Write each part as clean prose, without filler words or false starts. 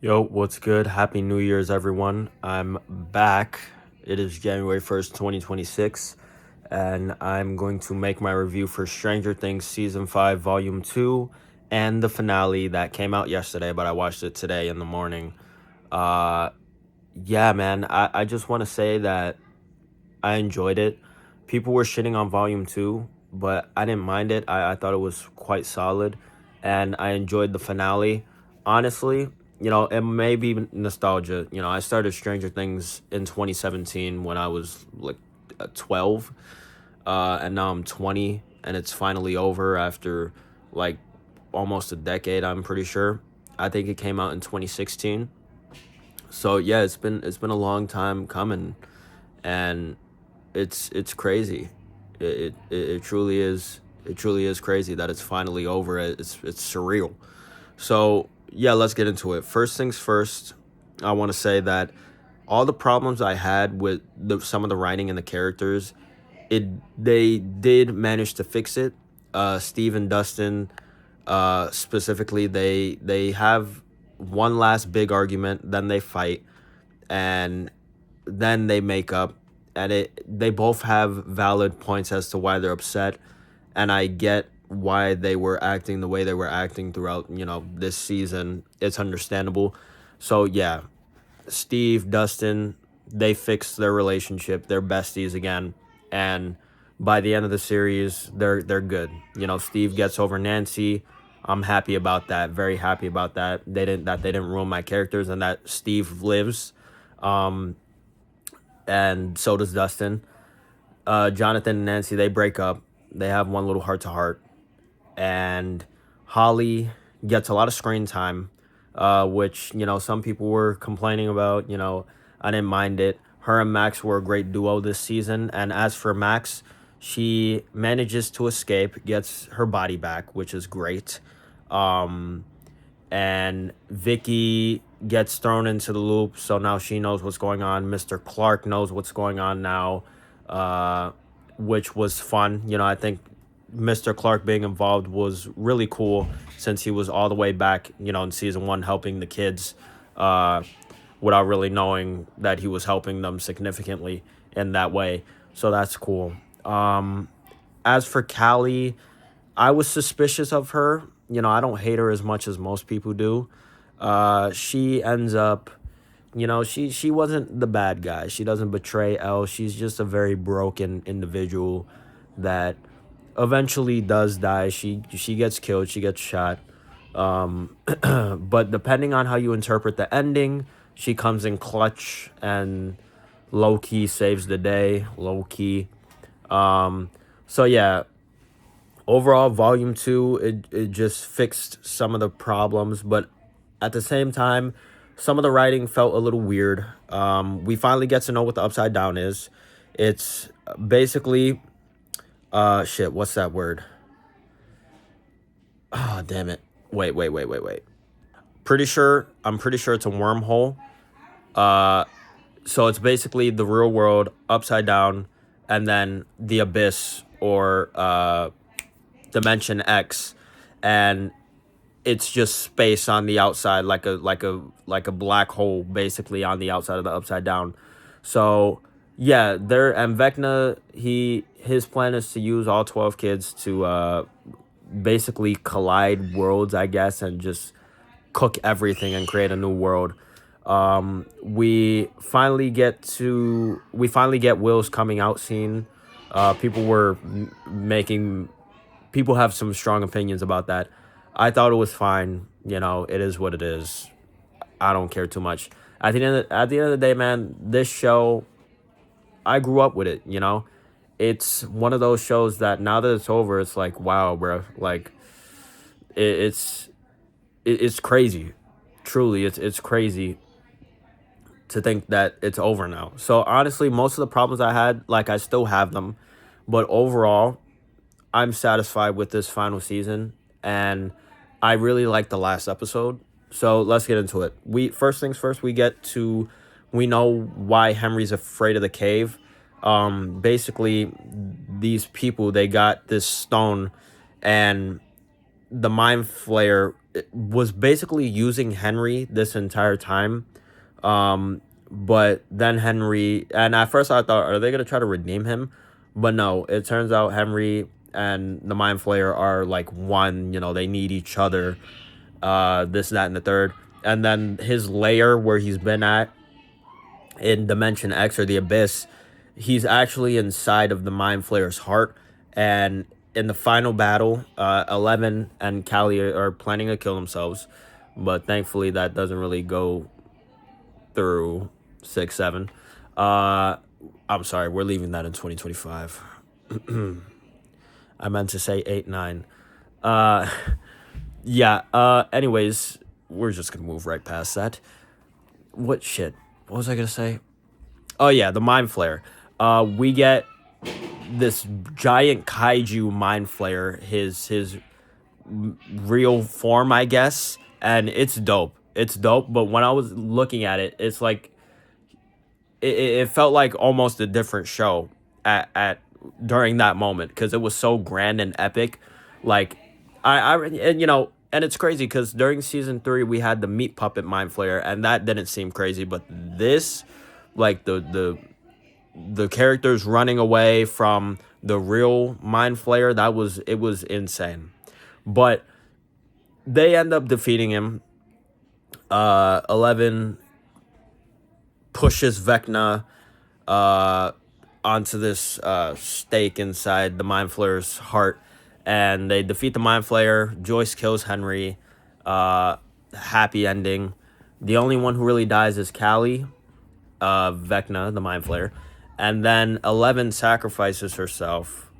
Yo, what's good? Happy New Year's, everyone. I'm back. It is January 1st, 2026, and I'm going to make my review for Stranger Things Season 5, Volume 2, and the finale that came out yesterday, but I watched it today in the morning. Uh, yeah, man, I just want to say that I enjoyed it. People were shitting on Volume 2, but I didn't mind it. I thought it was quite solid, and I enjoyed the finale. Honestly, it may be nostalgia. I started Stranger Things in 2017 when I was like 12, and now I'm 20, and it's finally over after like almost a decade, I'm pretty sure. I think it came out in 2016. So yeah, it's been a long time coming, and it's crazy. It truly is. It truly is crazy that it's finally over. It's surreal. So yeah, let's get into it. First things first, I want to say that all the problems I had with some of the writing and the characters, it they did manage to fix it. Steve and Dustin, specifically, they have one last big argument, then they fight, and then they make up, and they both have valid points as to why they're upset, and I get why they were acting the way they were acting throughout this season. It's understandable. So yeah, Steve, Dustin, they fixed their relationship. They're besties again, and by the end of the series, they're good. Steve gets over Nancy. I'm happy about that. Very happy about that. They didn't ruin my characters, and that Steve lives. Um, and so does Dustin. Jonathan and Nancy, they break up. They have one little heart to heart, and Holly gets a lot of screen time, which some people were complaining about. I didn't mind it. Her and Max were a great duo this season, and as for Max, she manages to escape, gets her body back, which is great. Um, and Vicky gets thrown into the loop, so now she knows what's going on. Mr. Clark knows what's going on now, uh, which was fun. I think Mr. Clark being involved was really cool since he was all the way back, in season one, helping the kids, uh, without really knowing that he was helping them significantly in that way. So that's cool. As for Callie, I was suspicious of her. I don't hate her as much as most people do. She ends up, she wasn't the bad guy. She doesn't betray Elle. She's just a very broken individual that eventually does die. She gets killed. She gets shot. But depending on how you interpret the ending, she comes in clutch and low key saves the day. Low key. So yeah, overall, volume two, it just fixed some of the problems, but at the same time, some of the writing felt a little weird. We finally get to know what the upside down is. It's basically shit, what's that word? Oh, damn it. Wait. I'm pretty sure it's a wormhole. Uh so it's basically the real world upside down, and then the abyss, or dimension X, and it's just space on the outside, like a black hole, basically, on the outside of the upside down. So yeah, there, and Vecna, his plan is to use all 12 kids to basically collide worlds, I guess, and just cook everything and create a new world. We finally get Will's coming out scene. People were making people have some strong opinions about that. I thought it was fine. It is what it is. I don't care too much. At the end of the day, man, this show, I grew up with it. It's one of those shows that now that it's over, it's like, wow, bro. Like, it's it's crazy. Truly, it's crazy to think that it's over now. So honestly, most of the problems I had, like, I still have them, but overall, I'm satisfied with this final season, and I really like the last episode. So let's get into it. We First things first, we know why Henry's afraid of the cave. Basically, these people, they got this stone, and the mind flayer was basically using Henry this entire time. But then Henry, and at first I thought, are they gonna try to redeem him? But no, it turns out Henry and the Mind Flayer are like one. They need each other. This, that, and the third. And then his lair where he's been at in Dimension X or the Abyss, he's actually inside of the Mind Flayer's heart. And in the final battle, 11 and Callie are planning to kill themselves, but thankfully that doesn't really go through 6, 7. I'm sorry, we're leaving that in 2025. I meant to say 8, 9. Yeah. Anyways, we're just gonna move right past that. What shit? What was I gonna say? Oh yeah, the Mind Flayer. We get this giant kaiju Mind Flayer, his real form, I guess, and it's dope. It's dope. But when I was looking at it, it's like it felt like almost a different show at during that moment because it was so grand and epic. Like and it's crazy because during season 3 we had the meat puppet Mind Flayer, and that didn't seem crazy, but this, like the characters running away from the real Mind Flayer, it was insane. But they end up defeating him. 11 pushes Vecna onto this stake inside the Mind Flayer's heart, and they defeat the Mind Flayer. Joyce kills Henry. Happy ending. The only one who really dies is Callie, Vecna, the Mind Flayer. And then 11 sacrifices herself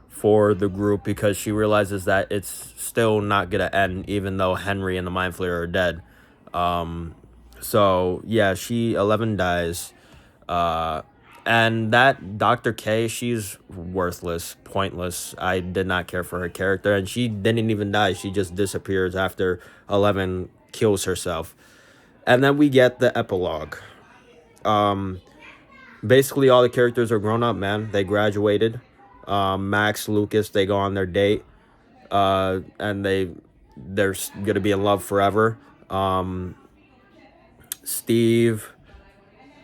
for the group because she realizes that it's still not going to end even though Henry and the Mind Flayer are dead. So, yeah, 11 dies. And that Dr. K, she's worthless, pointless. I did not care for her character. And she didn't even die. She just disappears after 11 kills herself. And then we get the epilogue. Basically, all the characters are grown up, man. They graduated. Max, Lucas, they go on their date. And they're going to be in love forever. Steve,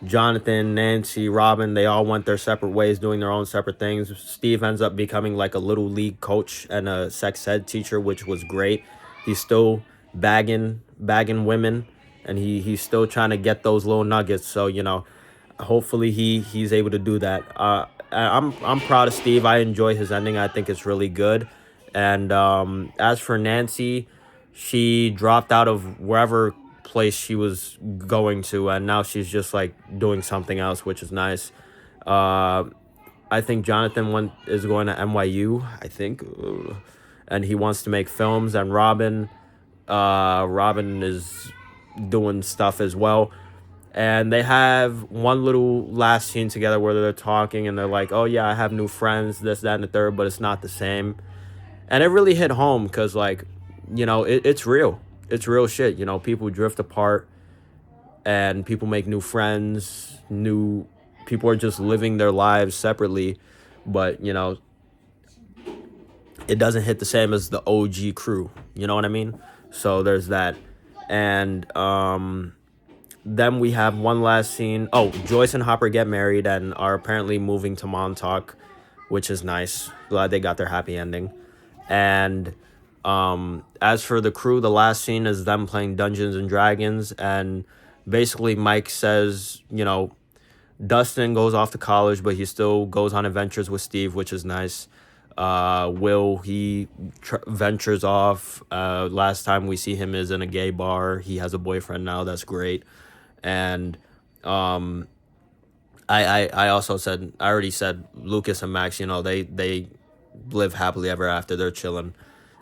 Jonathan, Nancy, Robin, they all went their separate ways doing their own separate things. Steve ends up becoming like a little league coach and a sex ed teacher, which was great. He's still bagging women, and he's still trying to get those little nuggets. So, hopefully he's able to do that. I'm proud of Steve. I enjoy his ending. I think it's really good. And as for Nancy, she dropped out of wherever place she was going to, and now she's just like doing something else, which is nice. I think Jonathan is going to NYU, I think, and he wants to make films. And Robin is doing stuff as well. And they have one little last scene together where they're talking and they're like, oh yeah, I have new friends, this, that, and the third, but it's not the same. And it really hit home because, like, it's real. It's real shit. People drift apart and people make new friends. People are just living their lives separately. But, it doesn't hit the same as the OG crew. You know what I mean? So there's that. And then we have one last scene. Oh, Joyce and Hopper get married and are apparently moving to Montauk, which is nice. Glad they got their happy ending. And as for the crew, the last scene is them playing Dungeons and Dragons. And basically Mike says, Dustin goes off to college, but he still goes on adventures with Steve, which is nice. Will, he ventures off. Last time we see him is in a gay bar. He has a boyfriend now. That's great. And I already said Lucas and Max, they live happily ever after. They're chilling.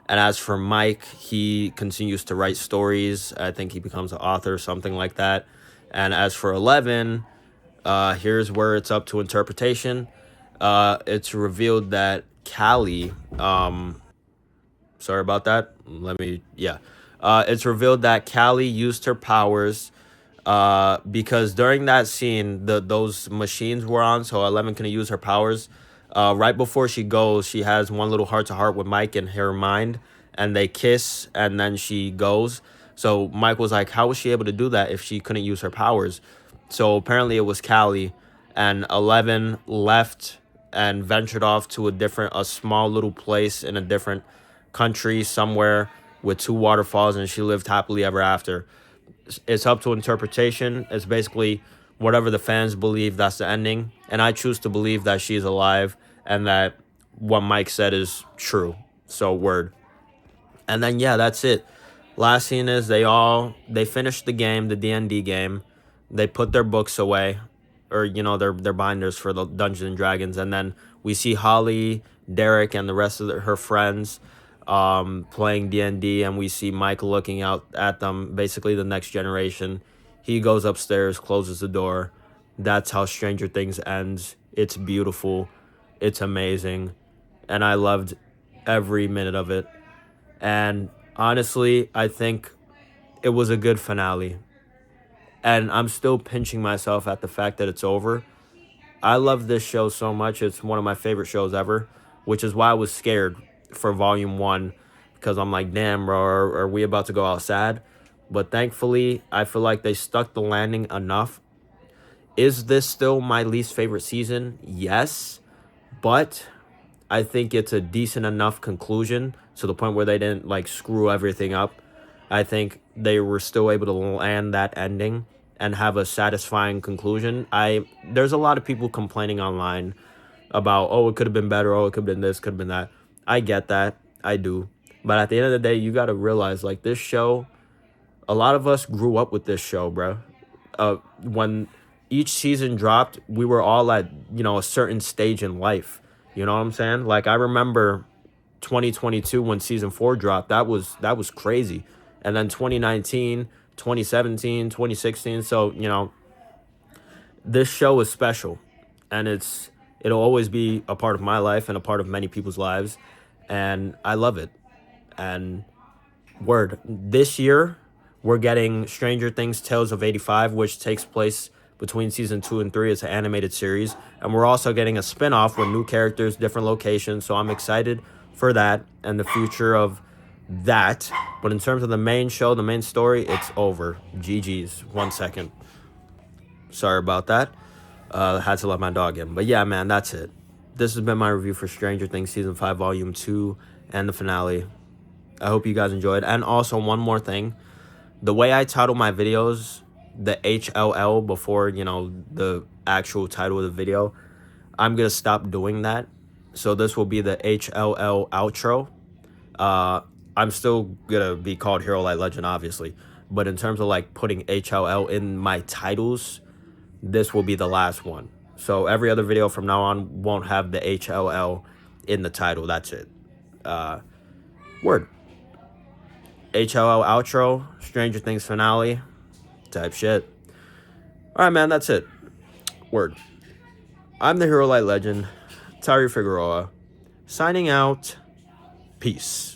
And as for Mike, he continues to write stories. I think he becomes an author, something like that. And as for 11, here's where it's up to interpretation. It's revealed that Callie, sorry about that. It's revealed that Callie used her powers because during that scene, those machines were on, so 11 can use her powers. Right before she goes, she has one little heart-to-heart with Mike in her mind, and they kiss, and then she goes. So Mike was like, how was she able to do that if she couldn't use her powers? So apparently it was Callie, and 11 left and ventured off to a small little place in a different country somewhere with two waterfalls, and she lived happily ever after. It's up to interpretation. It's basically whatever the fans believe, that's the ending. And I choose to believe that she's alive and that what Mike said is true. So word. And then yeah, that's it. Last scene is they finished the game, the D&D game. They put their books away, or their binders for the Dungeons and Dragons, and then we see Holly, Derek, and the rest of her friends playing D&D, and we see Mike looking out at them, basically the next generation. He goes upstairs, closes the door. That's how Stranger Things ends. It's beautiful. It's amazing. And I loved every minute of it. And honestly, I think it was a good finale. And I'm still pinching myself at the fact that it's over. I love this show so much. It's one of my favorite shows ever, which is why I was scared for volume 1, because I'm like, damn, bro, are we about to go out sad? But thankfully, I feel like they stuck the landing enough. Is this still my least favorite season? Yes, but I think it's a decent enough conclusion to the point where they didn't like screw everything up. I think they were still able to land that ending and have a satisfying conclusion. There's a lot of people complaining online about, oh, it could have been better, oh, it could have been this, could have been that. I get that. I do. But at the end of the day, you got to realize, like, this show, a lot of us grew up with this show, bro. When each season dropped, we were all at, a certain stage in life. You know what I'm saying? Like, I remember 2022 when season 4 dropped. That was crazy. And then 2019, 2017, 2016. So, this show is special, and it'll always be a part of my life and a part of many people's lives, and I love it. And word, this year we're getting Stranger Things Tales of 85, which takes place between season 2 and 3. It's an animated series, and we're also getting a spin-off with new characters, different locations. So I'm excited for that and the future of that. But in terms of the main show, the main story, it's over. GG's. 1 second. Sorry about that. Had to let my dog in. But yeah, man, that's it. This has been my review for Stranger Things Season 5, Volume 2, and the finale. I hope you guys enjoyed. And also, one more thing. The way I title my videos, the HLL before, the actual title of the video, I'm going to stop doing that. So this will be the HLL outro. I'm still going to be called Hero Light Legend, obviously. But in terms of, like, putting HLL in my titles, this will be the last one. So every other video from now on won't have the HLL in the title. That's it. Word. HLL outro, Stranger Things finale, type shit. All right, man, that's it. Word. I'm the Hero Light Legend, Tyree Figueroa, signing out. Peace.